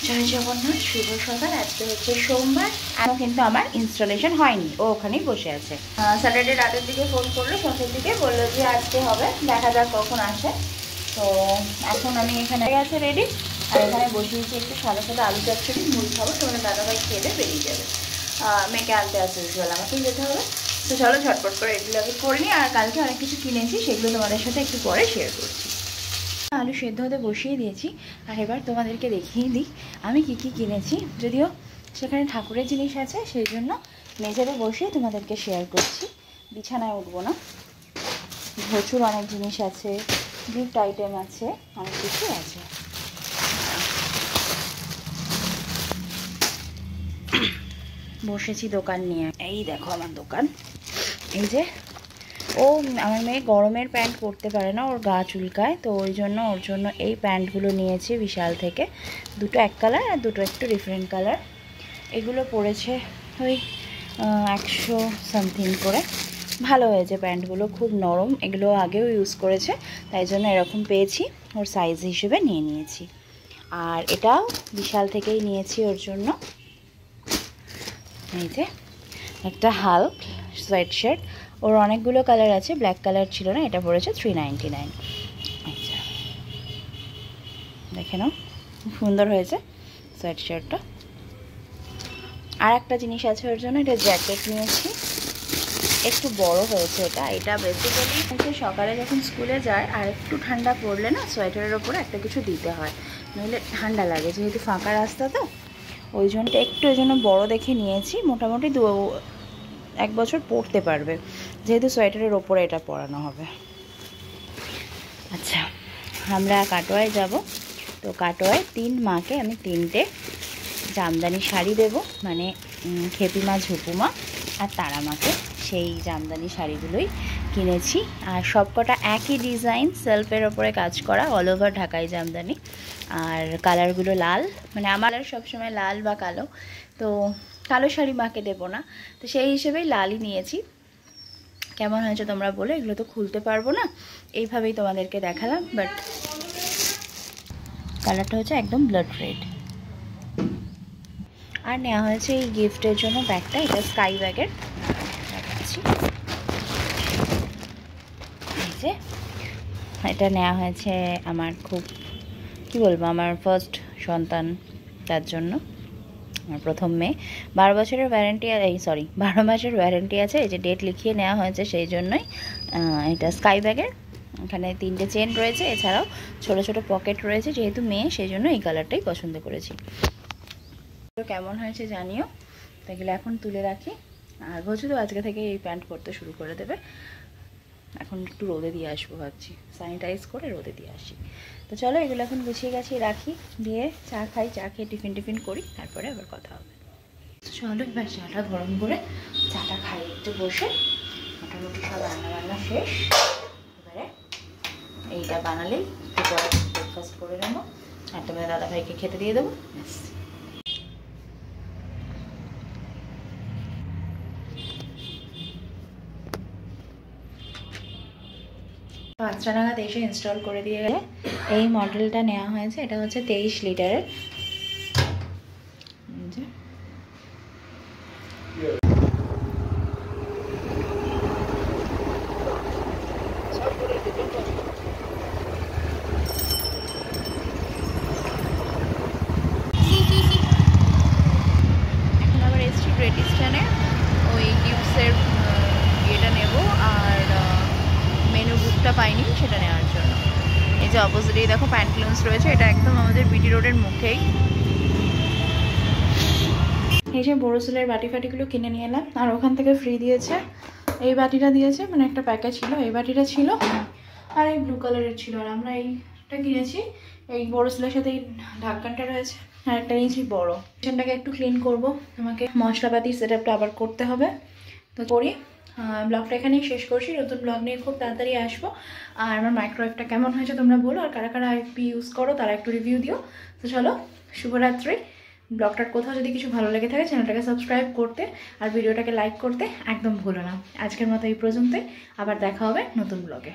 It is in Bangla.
জয় জগন্নাথ, শুভ সকাল। আজকে হচ্ছে সোমবার, এখনো কিন্তু আমার ইনস্টলেশন হয়নি, ও ওখানেই বসে আছে। স্যাটারডে রাতের দিকে ফোন করলো, সন্ধ্যের দিকে বললো যে আজকে হবে, দেখা যাক কখন আসে। তো এখন আমি এখানে আছে রেডি, আর এখানে বসিয়েছি একটু সাদা সাদা আলু চচ্চড়ি, মুড়ি খাবো। তোমাদের দাদাভাই খেয়ে বেরিয়ে যাবে, মেয়েকে আনতে আসতে উজ্জ্বল, আমাকেই যেতে হবে। তো চলো ঝটপট করে এগুলো আগে করে নিই। আর কালকে অনেক কিছু কিনেছি, সেগুলো তোমাদের সাথে একটু পরে শেয়ার করছি। আলু সেদ্ধ হতে বসিয়ে দিয়েছি, আর এবার তোমাদেরকে দেখিয়ে দিই আমি কি কি কিনেছি। যদিও সেখানে ঠাকুরের জিনিস আছে, সেই জন্য মেঝেতে বসিয়ে তোমাদেরকে শেয়ার করছি, বিছানায় উঠবো না। প্রচুর অনেক জিনিস আছে, গিফট আইটেম আছে, অনেক কিছু আছে। বসেছি দোকান নিয়ে, এই দেখো আমার দোকান। এই যে ও আমার মেয়ে গরমের প্যান্ট পরতে পারে না, ওর গা চুলকায়, তো ওই জন্য ওর জন্য এই প্যান্টগুলো নিয়েছি বিশাল থেকে। দুটো এক কালার আর দুটো একটু ডিফারেন্ট কালার। এগুলো পড়েছে ওই 100 সামথিং করে। ভালো হয়েছে প্যান্টগুলো, খুব নরম। এগুলো আগেও ইউজ করেছে, তাই জন্য এরকম পেয়েছি, ওর সাইজ হিসেবে নিয়ে নিয়েছি। আর এটাও বিশাল থেকেই নিয়েছি ওর জন্য। এই যে একটা হাল্ক সোয়েট শার্ট, ওর অনেকগুলো কালার আছে, ব্ল্যাক কালার ছিল না, এটা পড়েছে 399। আচ্ছা দেখে নাও, সুন্দর হয়েছে সোয়েট শার্টটা। আর একটা জিনিস আছে ওর জন্য, এটা জ্যাকেট নিয়েছি, একটু বড় হয়েছে এটা। এটা বেসিক্যালি হচ্ছে সকালে যখন স্কুলে যায় আর একটু ঠান্ডা পড়লে না সোয়েটারের ওপরে একটা কিছু দিতে হয়, নইলে ঠান্ডা লাগে, যেহেতু ফাঁকা রাস্তা তো ওই জন্য একটু ওই জন্য বড়ো দেখে নিয়েছি। মোটামুটি 1 বছর পরতে পারবে, যেহেতু সোয়েটারের ওপরে এটা পরানো হবে। আচ্ছা, আমরা কাটোয়ায় যাব, তো কাটোয়ায় 3 মাকে আমি 3টে জামদানি শাড়ি দেব, মানে খেপিমা, ঝুপুমা আর তারামাকে। সেই জামদানি শাড়িগুলোই কিনেছি, আর সবকটা একই ডিজাইন, সেলফের ওপরে কাজ করা, অল ওভার ঢাকাই জামদানি। আর কালারগুলো লাল, মানে আমার সবসময় লাল বা কালো, তো কালো শাড়ি মাকে দেবো না, তো সেই হিসেবেই লালই নিয়েছি। কেমন হয়েছে তোমরা বলো, এগুলো তো খুলতে পারবো না, এইভাবেই তোমাদেরকে দেখালাম। বাট কালারটা হচ্ছে একদম ব্লাড রেড। আর নেওয়া হয়েছে এই গিফটের জন্য ব্যাগটা, এটা স্কাই ব্যাগের, দেখাচ্ছি। এই যে এটা নেওয়া হয়েছে আমার খুব, কি বলবো, আমার ফার্স্ট সন্তান, তার জন্য। আমার প্রথম মেয়ে, 12 বছরের ওয়ারেন্টি, এই 12 মাসের ওয়ারেন্টি আছে, এই যে ডেট লিখিয়ে নেওয়া হয়েছে, সেই জন্যই। এটা স্কাই ব্যাগের, এখানে 3টে চেন রয়েছে, এছাড়াও ছোট ছোট পকেট রয়েছে, যেহেতু মেয়ে সেই জন্য এই কালারটাই পছন্দ করেছি। কেমন হয়েছে জানিও। তো এগুলো এখন তুলে রাখি। আর বলছি তো আজকে থেকে এই প্যান্ট পরতে শুরু করে দেবে। এখন একটু রোদে দিয়ে আসবো ভাবছি, স্যানিটাইজ করে রোদে দিয়ে আসি। তো চলো এগুলো এখন গুছিয়ে গাছিয়ে রাখি, দিয়ে চা খাই, চা খেয়ে টিফিন করি, তারপরে আবার কথা হবে। চলো এবার চাটা গরম করে চাটা খাই একটু বসে। মোটামুটি সব রান্নাবান্না শেষ, এবারে এইটা বানালেই ব্রেকফাস্ট করে নেবো, আর তোমার দাদাভাইকে খেতে দিয়ে দেবো, ব্যাস। 5টা নাগাদ এসে ইনস্টল করে দিয়ে গেলে। এই মডেলটা নেওয়া হয়েছে, এটা হচ্ছে 23 লিটারের। এখন আবার এসছি গ্রেট ইস্টার্নে, ওই গিফটসের ইয়েটা নেব, আর মেনু বুকটা পাইনি, সেটা নেওয়ার জন্য। এই যে অপোজিটেই দেখো প্যান্টলুন্স রয়েছে, এটা একদম আমাদের বিটি রোডের মুখেই। এই যে বোরোসিলের বাটি ফাটিগুলো কিনে নিয়ে এলাম, আর ওখান থেকে ফ্রি দিয়েছে এই বাটিটা দিয়েছে, মানে একটা প্যাকেজ ছিল, এই বাটিটা ছিল, আর এই ব্লু কালারের ছিল। আর আমরা এইটা কিনেছি, এই বোরোসিলের সাথে এই ঢাকনটা রয়েছে, আর একটা নিয়েছি বড়। কিচেনটাকে একটু ক্লিন করব, আমাকে মশলাপাতি সেটআপটা আবার করতে হবে, তো করি। ব্লগটা এখানেই শেষ করছি, নতুন ব্লগ নিয়ে খুব তাড়াতাড়ি আসবো। আর আমার মাইক্রোওয়েভটা কেমন হয়েছে তোমরা বলো, আর কারা কারা আইপি ইউজ করো তারা একটু রিভিউ দিও। তো চলো, শুভরাত্রি। ব্লগটার কোথাও যদি কিছু ভালো লেগে থাকে চ্যানেলটাকে সাবস্ক্রাইব করতে আর ভিডিওটাকে লাইক করতে একদম ভুলো না। আজকের মতো এই পর্যন্তই, আবার দেখা হবে নতুন ব্লগে।